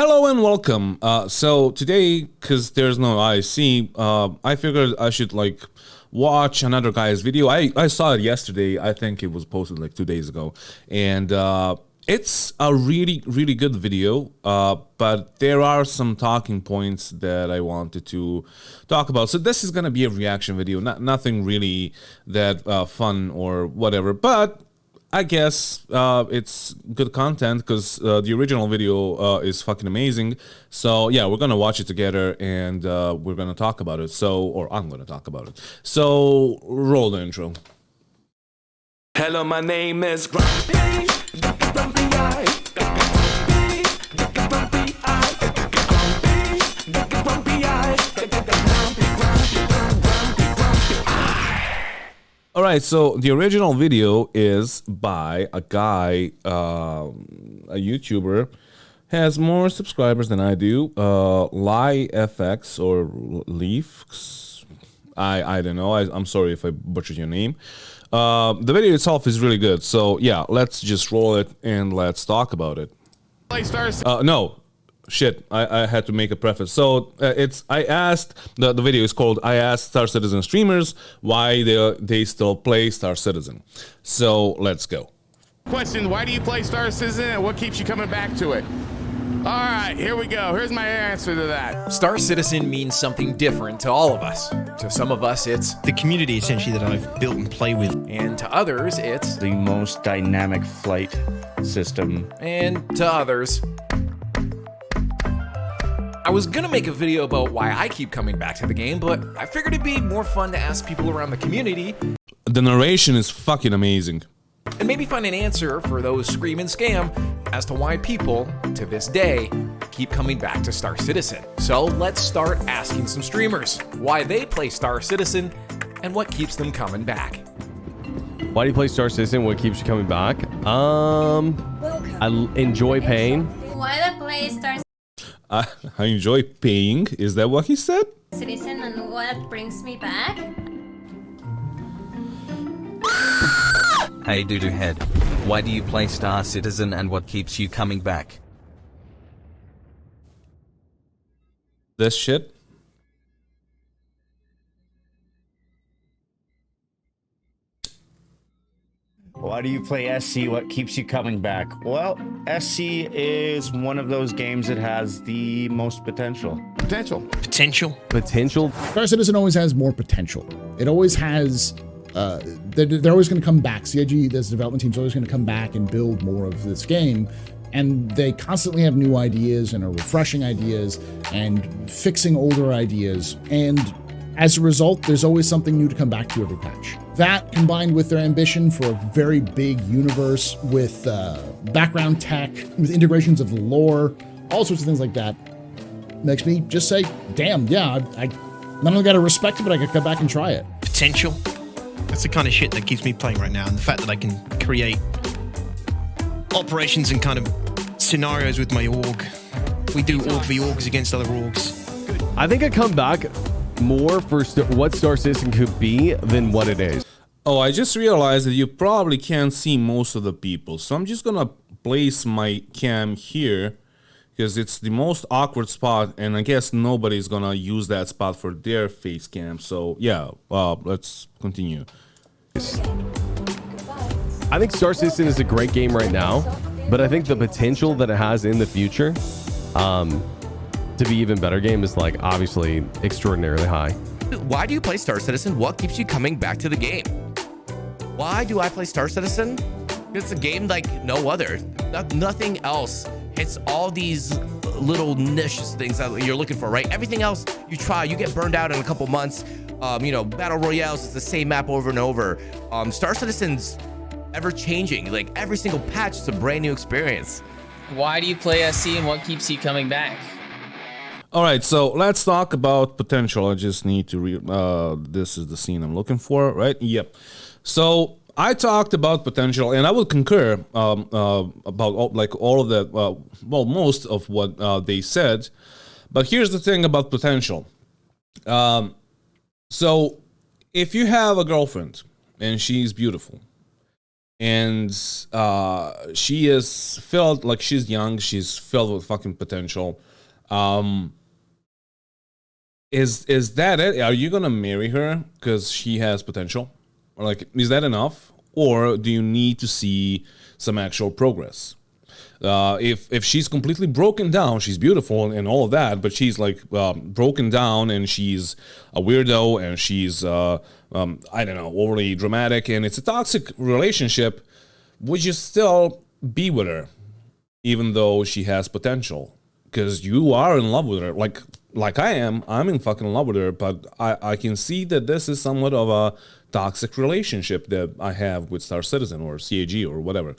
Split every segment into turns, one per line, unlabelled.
Hello and welcome. So today, because there's no IC, I figured I should watch another guy's video. I saw it yesterday. I think it was posted like 2 days ago, and it's a really good video. But there are some talking points that I wanted to talk about. So this is gonna be a reaction video, nothing really that fun or whatever, but I guess it's good content because the original video is fucking amazing. So yeah, we're gonna watch it together and we're gonna talk about it. Or I'm gonna talk about it. So roll the intro.
Hello, my name is Grumpy. Grumpy,
All right, so the original video is by a guy, a YouTuber, has more subscribers than I do. LifeX or Leafs. I don't know. I'm sorry if I butchered your name. The video itself is really good. So yeah, let's just roll it and let's talk about it. No. Shit, I had to make a preface. So I asked, the video is called I asked Star Citizen streamers why they still play Star Citizen. So let's go.
Question, why do you play Star Citizen and what keeps you coming back to it? All right, here we go. Here's my answer to that.
Star Citizen means something different to all of us. To some of us, it's
the community essentially that I've built and play with.
And to others, it's
the most dynamic flight system.
And to others, I was gonna make a video about why I keep coming back to the game, but I figured it'd be more fun to ask people around the community.
The narration is fucking amazing.
And maybe find an answer for those scream and scam as to why people, to this day, keep coming back to Star Citizen. So let's start asking some streamers why they play Star Citizen and what keeps them coming back.
Why do you play Star Citizen? What keeps you coming back? I enjoy paying.
Why do I play Star
I enjoy paying. Is that what he said?
Citizen and what brings me back?
Hey Doodoo Head, why do you play Star Citizen and what keeps you coming back?
This shit.
Why do you play SC? What keeps you coming back? Well, SC is one of those games that has the most potential.
Potential.
Star Citizen always has more potential. It always has, they're always going to come back. CIG, this development team's always going to come back and build more of this game. And they constantly have new ideas and are refreshing ideas and fixing older ideas. And as a result, there's always something new to come back to every patch. That, combined with their ambition for a very big universe with background tech, with integrations of the lore, all sorts of things like that, makes me just say, damn, yeah, I not only got to respect it, but I got to come back and try it.
Potential. That's the kind of shit that keeps me playing right now. And the fact that I can create operations and kind of scenarios with my org. We do org v orgs against other orgs.
I think I come back more for what Star Citizen could be than what it is.
Oh, I just realized that you probably can't see most of the people. So I'm just gonna place my cam here because it's the most awkward spot and I guess nobody's gonna use that spot for their face cam. So yeah, let's continue.
I think Star Citizen is a great game right now, but I think the potential that it has in the future to be even better game is like obviously extraordinarily high.
Why do you play Star Citizen? What keeps you coming back to the game? Why do I play Star Citizen? It's a game like no other. Nothing else hits all these little niche things that you're looking for, right? Everything else you try, you get burned out in a couple months. Battle Royales is the same map over and over. Star Citizen's ever changing. Like every single patch is a brand new experience.
Why do you play SC and what keeps you coming back?
All right, so let's talk about potential. I just need to this is the scene I'm looking for, right? Yep. So I talked about potential, and I will concur about all of that. Well, most of what they said. But here's the thing about potential. So if you have a girlfriend and she's beautiful, and she is filled, like, she's young, she's filled with fucking potential. Is that it? Are you gonna marry her because she has potential? Or like, is that enough? Or do you need to see some actual progress? If she's completely broken down, she's beautiful and all of that, but she's like broken down and she's a weirdo and she's I don't know, overly dramatic and it's a toxic relationship, would you still be with her even though she has potential? Because you are in love with her, like I am. I'm in fucking love with her, but I can see that this is somewhat of a toxic relationship that I have with Star Citizen or CAG or whatever.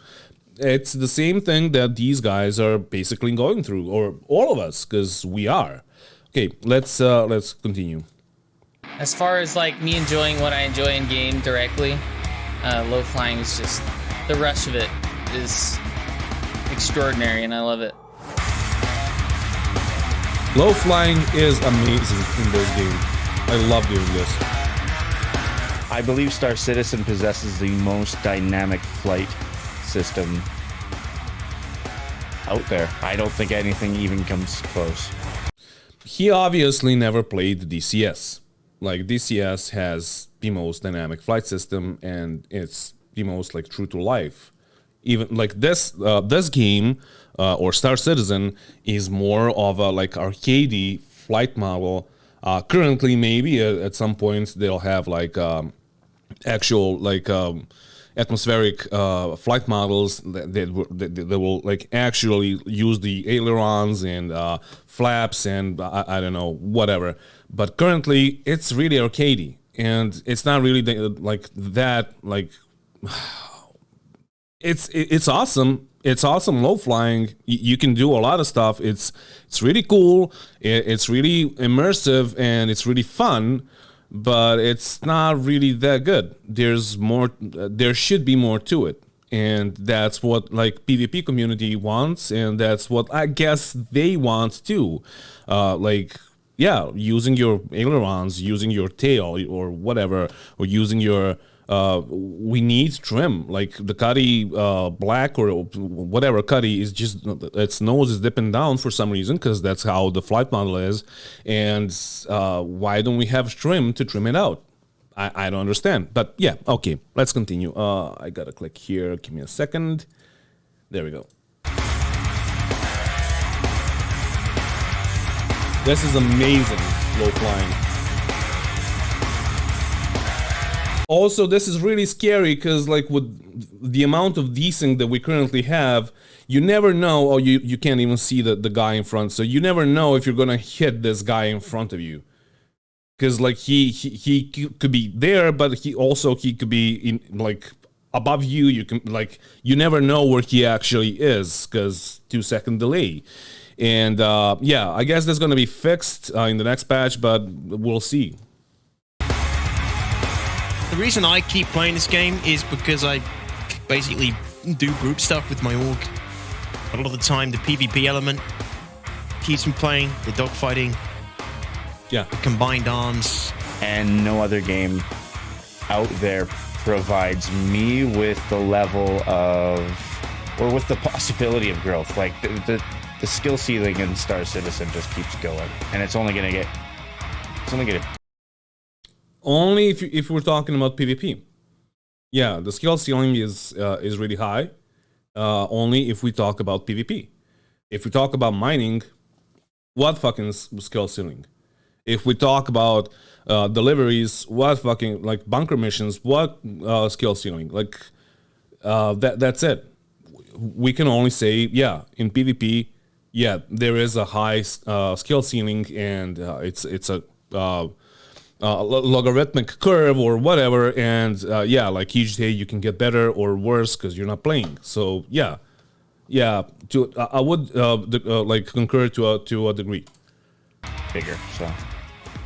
It's the same thing that these guys are basically going through, or all of us, because we are. Okay, let's continue.
As far as like me enjoying what I enjoy in game directly, low flying is just, the rush of it is extraordinary and I love it.
Low flying is amazing in this game. I love doing this.
I believe Star Citizen possesses the most dynamic flight system out there. I don't think anything even comes close.
He obviously never played DCS. Like, DCS has the most dynamic flight system and it's the most like true to life. Even like this game or Star Citizen is more of a like arcadey flight model. Currently, maybe at some point they'll have like actual like atmospheric flight models that will like actually use the ailerons and flaps and I don't know, whatever. But currently it's really arcadey and it's not really like that like. It's awesome. It's awesome low flying. You can do a lot of stuff. It's really cool. It's really immersive and it's really fun, but it's not really that good. There's more. There should be more to it, and that's what like PvP community wants, and that's what I guess they want too. Like, yeah, using your ailerons, using your tail or whatever, or using your we need trim, like the Cuddy black or whatever Cuddy is just, its nose is dipping down for some reason because that's how the flight model is, and why don't we have trim to trim it out? I don't understand, but yeah, okay, let's continue. I gotta click here, give me a second. There we go. This is amazing low flying. Also, this is really scary because, like, with the amount of desync that we currently have, you never know, or you can't even see the guy in front, so you never know if you're gonna hit this guy in front of you. Because, like, he could be there, but he could be in, like, above you. You can, like, you never know where he actually is because 2-second delay. And yeah, I guess that's gonna be fixed in the next patch, but we'll see.
The reason I keep playing this game is because I basically do group stuff with my org. A lot of the time, the PvP element keeps me playing, the dogfighting,
yeah,
the combined arms.
And no other game out there provides me with the level of, or with the possibility of growth. Like the skill ceiling in Star Citizen just keeps going, and it's only gonna get
only if we're talking about PvP. Yeah, the skill ceiling is really high. Only if we talk about PvP. If we talk about mining, what fucking skill ceiling? If we talk about deliveries, what fucking like bunker missions? What skill ceiling? Like that's it. We can only say, yeah, in PvP, yeah, there is a high skill ceiling, and it's a logarithmic curve or whatever, and yeah, like each day you can get better or worse because you're not playing. So yeah, I would like concur to a degree.
Bigger, so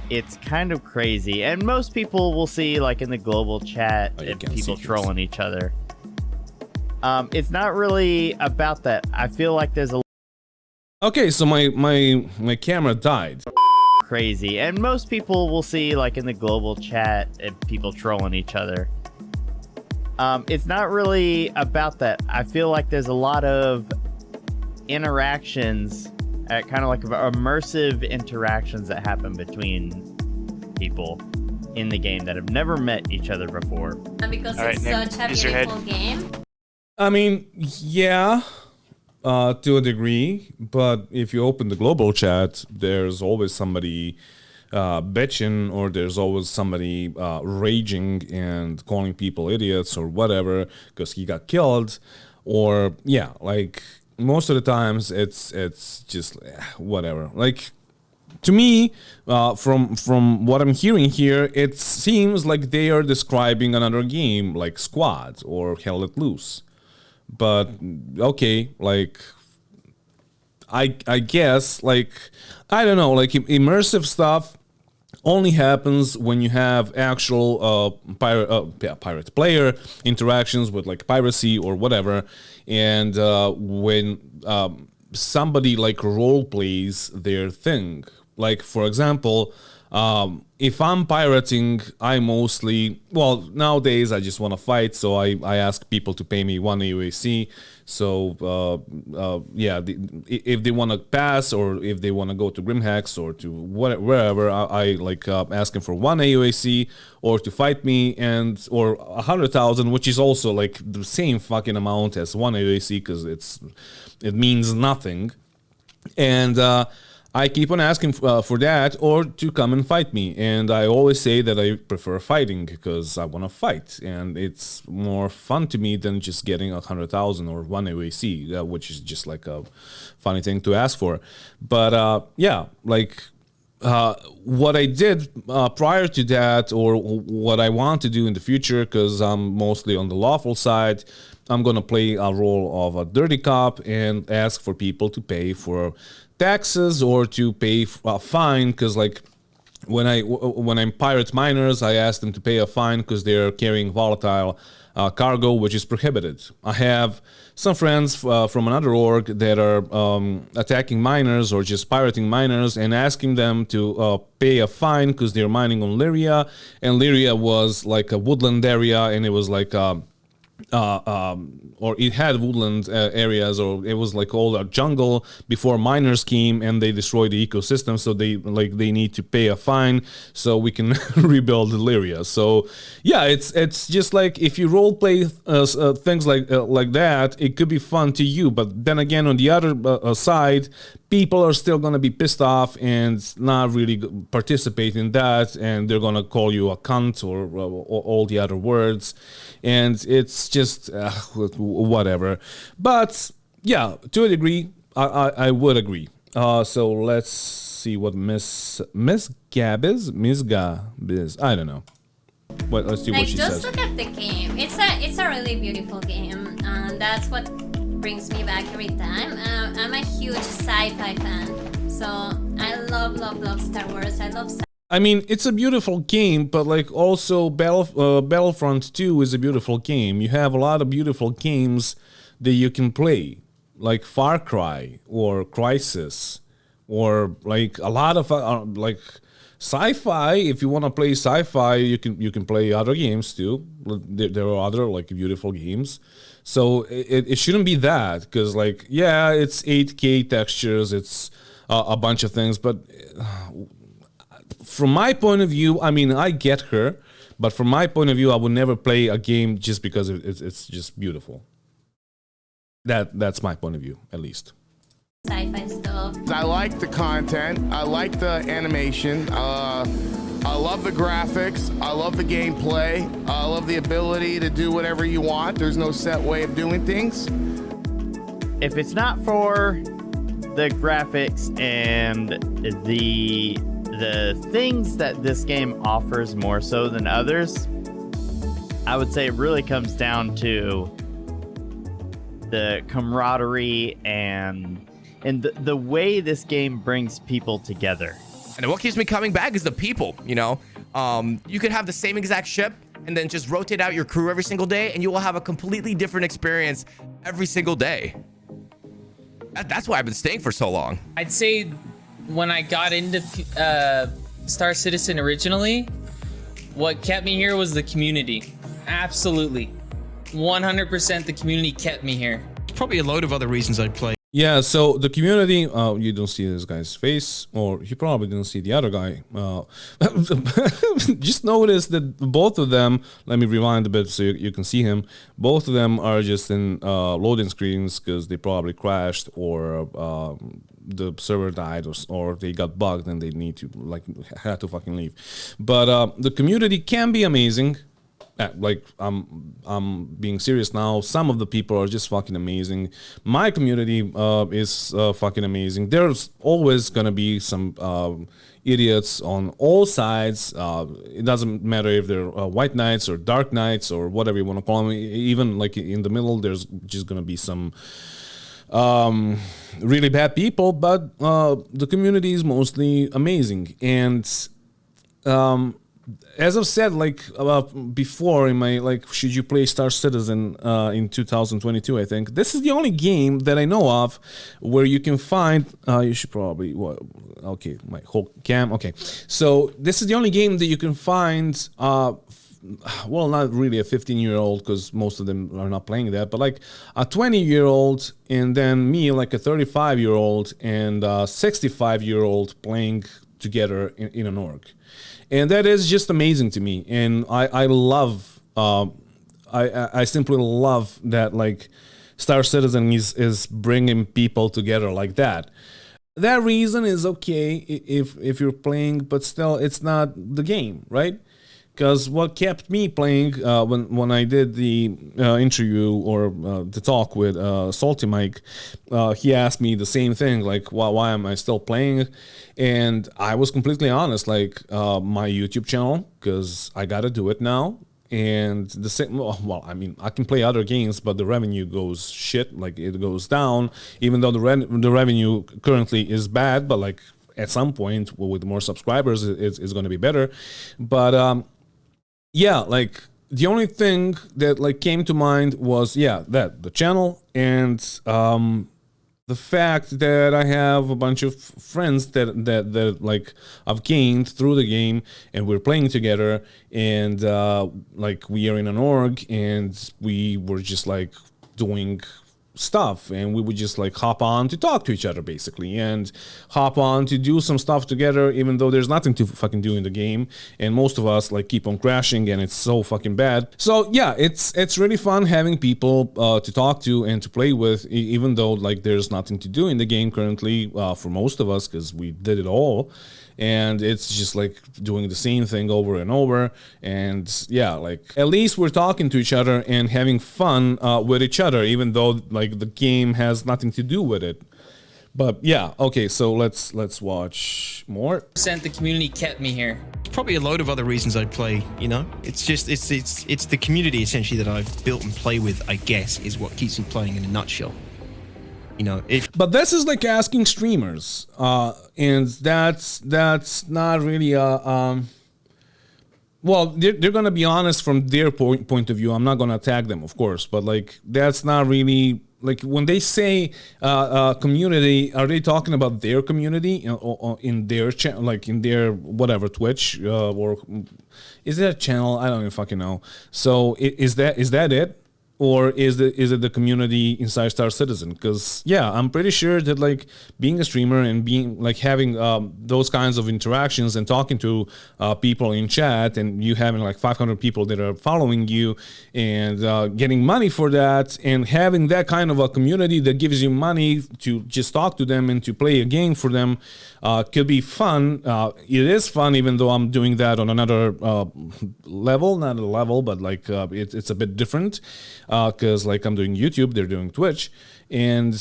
it's kind of crazy, and most people will see like in the global chat people trolling each other. It's not really about that. I feel like there's a
okay, so my camera died.
Crazy, and most people will see like in the global chat people trolling each other. It's not really about that. I feel like there's a lot of interactions, kind of like immersive interactions that happen between people in the game that have never met each other before.
Because it's such a beautiful game.
I mean, yeah, to a degree, but if you open the global chat, there's always somebody bitching, or there's always somebody raging and calling people idiots or whatever because he got killed, or yeah, like most of the times it's just whatever. Like to me, from what I'm hearing here, it seems like they are describing another game like Squad or Hell Let Loose. But okay, like I guess, like I don't know, like immersive stuff only happens when you have actual pirate player interactions with like piracy or whatever, and when somebody like role plays their thing. Like for example, if I'm pirating, I mostly, well, nowadays I just want to fight, so I ask people to pay me 1 AUAC. So yeah, if they want to pass, or if they want to go to Grimhex or to wherever, I like ask them for 1 AUAC, or to fight me, and or 100,000, which is also like the same fucking amount as 1 AUAC because it means nothing, and I keep on asking for that, or to come and fight me. And I always say that I prefer fighting because I want to fight. And it's more fun to me than just getting 100,000 or 1 AUAC, which is just like a funny thing to ask for. But yeah, like what I did prior to that, or what I want to do in the future, because I'm mostly on the lawful side, I'm going to play a role of a dirty cop and ask for people to pay for taxes or to pay a fine, because like when I'm pirate miners, I ask them to pay a fine because they're carrying volatile cargo, which is prohibited. I have some friends from another org that are attacking miners or just pirating miners and asking them to pay a fine because they're mining on Lyria, and Lyria was like a woodland area, and it was like or it had woodland areas, or it was like all a jungle before miners came and they destroyed the ecosystem, so they need to pay a fine so we can rebuild Lyria. So yeah, it's just like if you role play things like that, it could be fun to you, but then again, on the other side, people are still gonna be pissed off and not really participate in that, and they're gonna call you a cunt or all the other words, and it's just whatever. But yeah, to a degree, I would agree. So let's see what Miss Gab is. Miss Gab is. I don't know. Let's see what she says.
Just look at the game. It's a really beautiful game, and that's what brings me back every time. I'm a huge sci-fi fan, so I love Star Wars. I love.
I mean, it's a beautiful game, but like also Battlefront 2 is a beautiful game. You have a lot of beautiful games that you can play, like Far Cry or Crysis, or like a lot of like sci-fi. If you want to play sci-fi, you can play other games too. There are other like beautiful games. So it shouldn't be that, because like, yeah, it's 8K textures, it's a bunch of things, but from my point of view, I mean, I get her, but from my point of view, I would never play a game just because it's just beautiful. That's my point of view, at least.
Sci-fi stuff.
I like the content. I like the animation. I love the graphics. I love the gameplay. I love the ability to do whatever you want. There's no set way of doing things.
If it's not for the graphics and the things that this game offers more so than others, I would say it really comes down to the camaraderie and the way this game brings people together.
And what keeps me coming back is the people, you know. You could have the same exact ship and then just rotate out your crew every single day, and you will have a completely different experience every single day. That's why I've been staying for so long.
I'd say when I got into Star Citizen originally, what kept me here was the community. Absolutely. 100% the community kept me here.
Probably a load of other reasons I play.
Yeah, so the community, you don't see this guy's face, or you probably didn't see the other guy. Just notice that both of them, let me rewind a bit so you can see him, both of them are just in loading screens because they probably crashed or the server died or they got bugged and they need to, like, had to fucking leave. But the community can be amazing. Like, I'm being serious now. Some of the people are just fucking amazing. My community is fucking amazing. There's always gonna be some idiots on all sides. It doesn't matter if they're white knights or dark knights or whatever you want to call them. Even like in the middle, there's just gonna be some really bad people. But the community is mostly amazing. And as I've said, like before in my, like, should you play Star Citizen in 2022, I think this is the only game that I know of where you can find, you should probably, okay, my whole cam, okay. So this is the only game that you can find, well, not really a 15-year-old because most of them are not playing that, but like a 20-year-old and then me, like a 35-year-old and a 65-year-old playing together in an org. And that is just amazing to me, and I love, I simply love that, like, Star Citizen is bringing people together like that. That reason is okay if you're playing, but still, it's not the game, right? Because what kept me playing when I did the interview or the talk with Salty Mike, he asked me the same thing, like, why am I still playing? And I was completely honest, like, my YouTube channel, because I gotta do it now. And the same, well, I mean, I can play other games, but the revenue goes shit, like it goes down, even though the revenue currently is bad, but like at some point with more subscribers, it's going to be better. But yeah, like the only thing that like came to mind was, yeah, that the channel and the fact that I have a bunch of friends that like I've gained through the game and we're playing together and like we are in an org and we were just like doing stuff and we would just like hop on to talk to each other basically and hop on to do some stuff together even though there's nothing to fucking do in the game and most of us like keep on crashing and it's so fucking bad. So yeah, it's really fun having people to talk to and to play with even though like there's nothing to do in the game currently for most of us because we did it all. And it's just like doing the same thing over and over. And yeah, like at least we're talking to each other and having fun with each other, even though like the game has nothing to do with it. But yeah, okay, so let's watch more.
The community kept me here.
Probably a load of other reasons I play, you know? It's just, it's the community essentially that I've built and play with, I guess, is what keeps me playing in a nutshell. You know,
but this is like asking streamers, and that's not really well, they're gonna be honest from their point of view. I'm not gonna attack them, of course, but like that's not really like when they say community. Are they talking about their community in their channel, like in their whatever Twitch or is there a channel? I don't even fucking know. So is that it? Or is it the community inside Star Citizen? Because yeah, I'm pretty sure that like being a streamer and being like having those kinds of interactions and talking to people in chat and you having like 500 people that are following you and getting money for that and having that kind of a community that gives you money to just talk to them and to play a game for them could be fun. It is fun, even though I'm doing that on another level, not a level, but like it's a bit different. Because like I'm doing YouTube, they're doing Twitch, and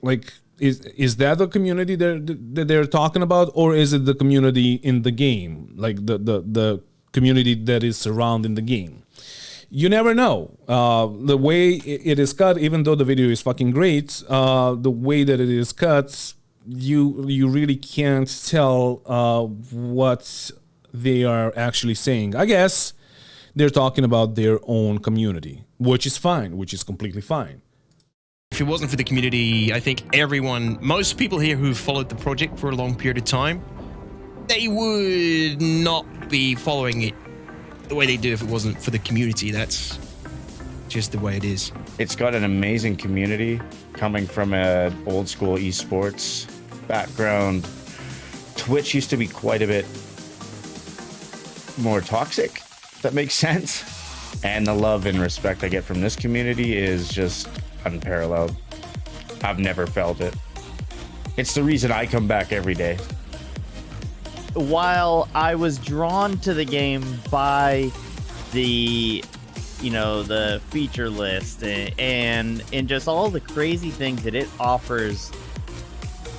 like is that the community that they're talking about, or is it the community in the game, like the community that is surrounding the game? You never know. The way it is cut, even though the video is fucking great, the way that it is cut, you really can't tell what they are actually saying. I guess they're talking about their own community, which is fine, which is completely fine.
If it wasn't for the community, I think most people here who've followed the project for a long period of time, they would not be following it the way they do if it wasn't for the community. That's just the way it is.
It's got an amazing community coming from an old school esports background. Twitch used to be quite a bit more toxic, if that makes sense. And the love and respect I get from this community is just unparalleled. I've never felt it. It's the reason I come back every day.
While I was drawn to the game by the, you know, the feature list and just all the crazy things that it offers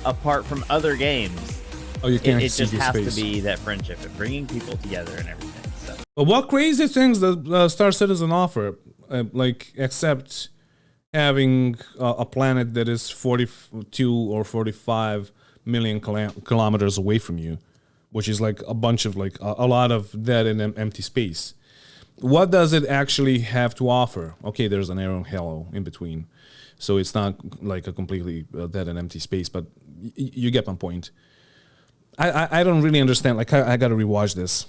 apart from other games,
you can't
it
see
just
his
has
face.
to be that friendship and bringing people together and everything. So.
But what crazy things does Star Citizen offer? Like, except having a planet that is 42 or 45 million kilometers away from you, which is like a bunch of like a lot of dead and empty space. What does it actually have to offer? Okay, there's an arrow halo in between, so it's not like a completely dead and empty space, but you get my point. I don't really understand. Like, I got to rewatch this.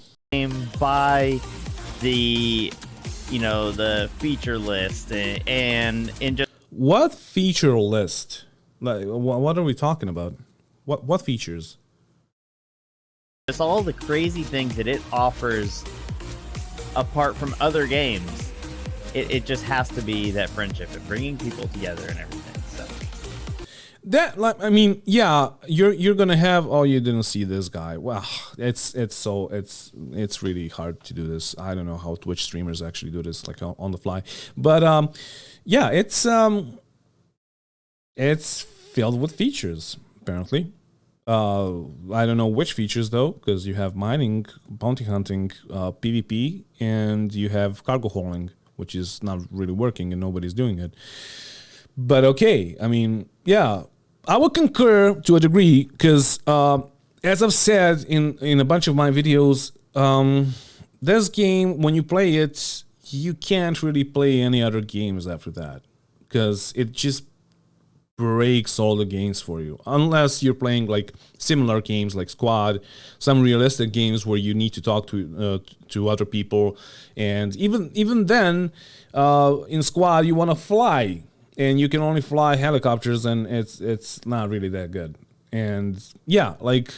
By the, you know, the feature list and just
what feature list? Like, what are we talking about? What features?
just all the crazy things that it offers apart from other games. It just has to be that friendship and bringing people together and everything. So.
That, like, I mean, yeah, you're gonna have. Oh, you didn't see this guy. Well, it's really hard to do this. I don't know how Twitch streamers actually do this, like on the fly. But yeah, it's filled with features apparently. I don't know which features though, because you have mining, bounty hunting, PvP, and you have cargo hauling, which is not really working and nobody's doing it. But okay, I mean, yeah, I would concur to a degree because, as I've said in a bunch of my videos, this game, when you play it, you can't really play any other games after that because it just breaks all the games for you, unless you're playing like similar games like Squad, some realistic games where you need to talk to other people, and even then, in Squad you want to fly, and you can only fly helicopters, and it's not really that good. And yeah, like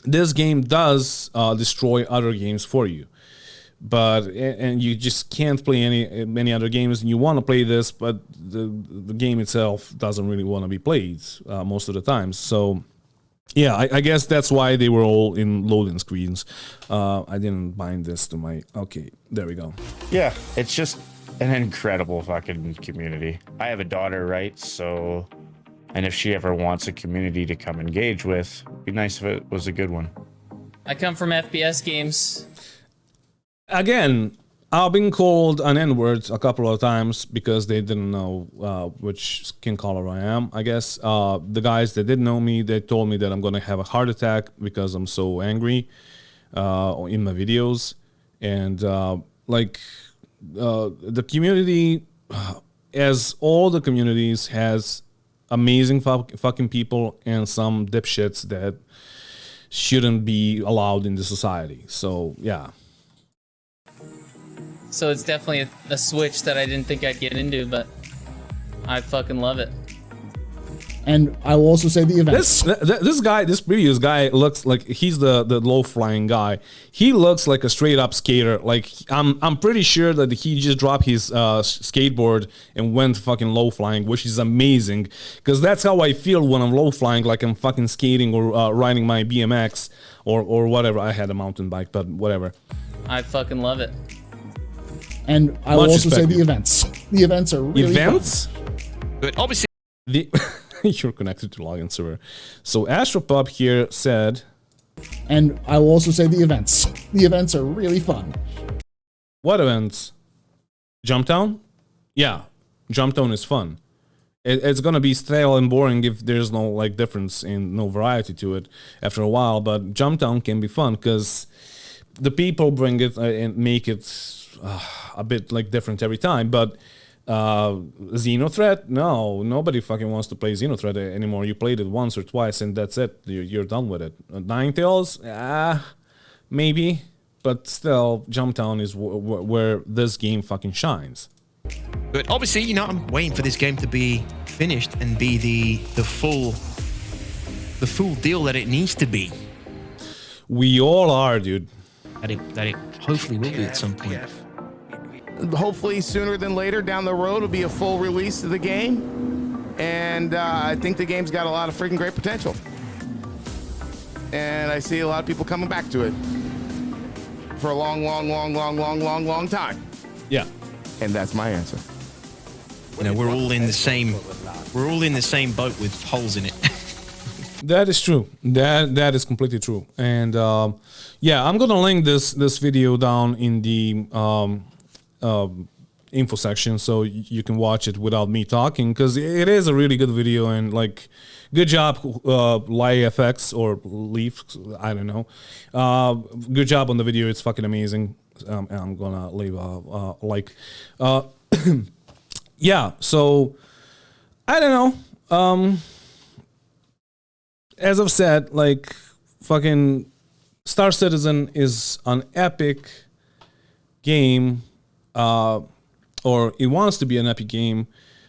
this game does destroy other games for you. But and you just can't play any other games, and you want to play this, but the game itself doesn't really want to be played most of the times. So yeah, I guess that's why they were all in loading screens. I didn't bind this to my. Okay, there we go.
Yeah, it's just an incredible fucking community. I have a daughter, right? So, and if she ever wants a community to come engage with, it'd be nice if it was a good one.
I come from FPS games.
Again, I've been called an N-word a couple of times because they didn't know which skin color I am, I guess. The guys that did know me, they told me that I'm going to have a heart attack because I'm so angry in my videos. And the community, as all the communities, has amazing fucking people and some dipshits that shouldn't be allowed in the society. So, yeah.
So it's definitely a switch that I didn't think I'd get into, but I fucking love it.
And I will also say the events.
This previous guy looks like he's the low flying guy. He looks like a straight up skater. Like I'm pretty sure that he just dropped his skateboard and went fucking low flying, which is amazing because that's how I feel when I'm low flying, like I'm fucking skating or riding my BMX or whatever. I had a mountain bike, but whatever.
I fucking love it.
And I will also say the events. The events are really
events.
Fun.
But obviously,
you're connected to login server. So Astropub here said,
and I will also say the events. The events are really fun.
What events? Jumptown? Yeah, Jumptown is fun. It's gonna be stale and boring if there's no like difference in no variety to it after a while. But Jumptown can be fun because the people bring it and make it a bit like different every time. But Xenothreat, no, nobody fucking wants to play Xenothreat anymore. You played it once or twice and that's it. You're done with it. Ninetales, maybe, but still, Jumptown is where this game fucking shines.
But obviously, you know, I'm waiting for this game to be finished and be the full deal that it needs to be.
We all are, dude.
That it hopefully will be at some point.
Hopefully sooner than later down the road will be a full release of the game. And I think the game's got a lot of freaking great potential. And I see a lot of people coming back to it for a long time.
Yeah.
And that's my answer.
You know, we're all in the same boat with holes in it.
That is true. That is completely true. And yeah, I'm gonna link this video down in the info section so you can watch it without me talking, because it is a really good video, and like, good job, LiFX or Leaf, I don't know. Good job on the video. It's fucking amazing. I'm gonna leave a like. Yeah, so I don't know. As I've said, like, fucking Star Citizen is an epic game, or it wants to be an epic game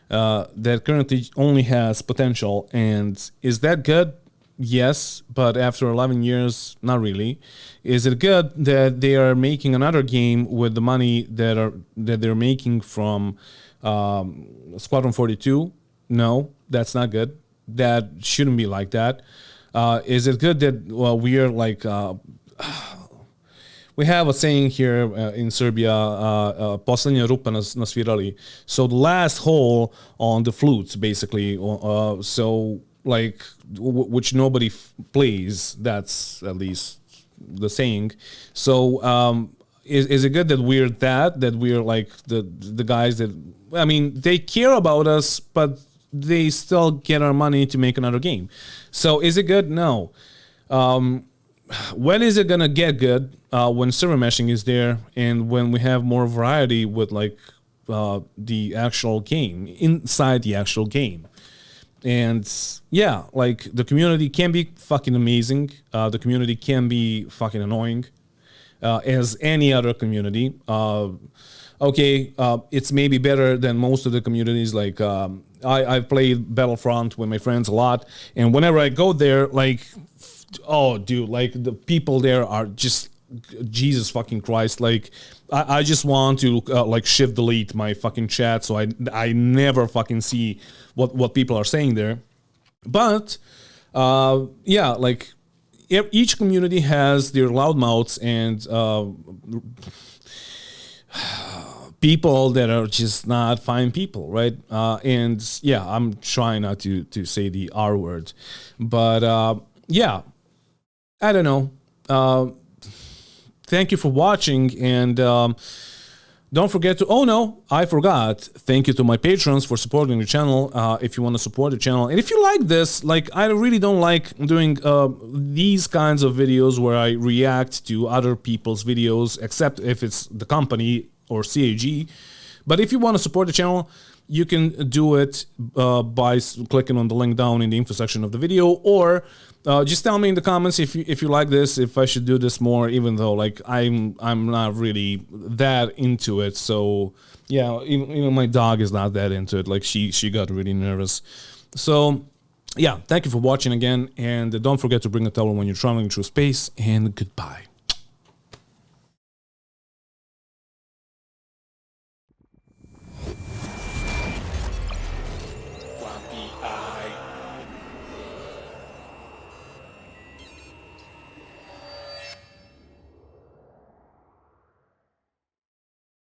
that currently only has potential. And is that good? Yes, but after 11 years, not really. Is it good that they are making another game with the money that they're making from Squadron 42? No, that's not good. That shouldn't be like that. Is it good that we are like we have a saying here in Serbia, poslednja rupa nasvirali. So the last hole on the flutes, basically. So like, which nobody plays. That's at least the saying. So is it good that we're like the guys that, I mean, they care about us, but they still get our money to make another game. So is it good? No. When is it gonna get good? When server meshing is there, and when we have more variety with like the actual game, inside the actual game. And yeah, like, the community can be fucking amazing. The community can be fucking annoying, as any other community. Okay, it's maybe better than most of the communities. Like, I've played Battlefront with my friends a lot, and whenever I go there, like, oh, dude, like, the people there are just, Jesus fucking Christ. Like, I just want to like shift delete my fucking chat, so I never fucking see what people are saying there. But yeah, like, each community has their loudmouths and people that are just not fine people, right? And yeah, I'm trying not to say the R word, but yeah, I don't know. Thank you for watching, and don't forget to, oh no, I forgot. Thank you to my patrons for supporting the channel. If you want to support the channel, and if you like this, like, I really don't like doing these kinds of videos where I react to other people's videos, except if it's the company or CAG. But if you want to support the channel, you can do it by clicking on the link down in the info section of the video, or just tell me in the comments if you like this, if I should do this more, even though, like, I'm not really that into it. So yeah, even my dog is not that into it. Like, she got really nervous. So yeah, thank you for watching again, and don't forget to bring a towel when you're traveling through space, and goodbye.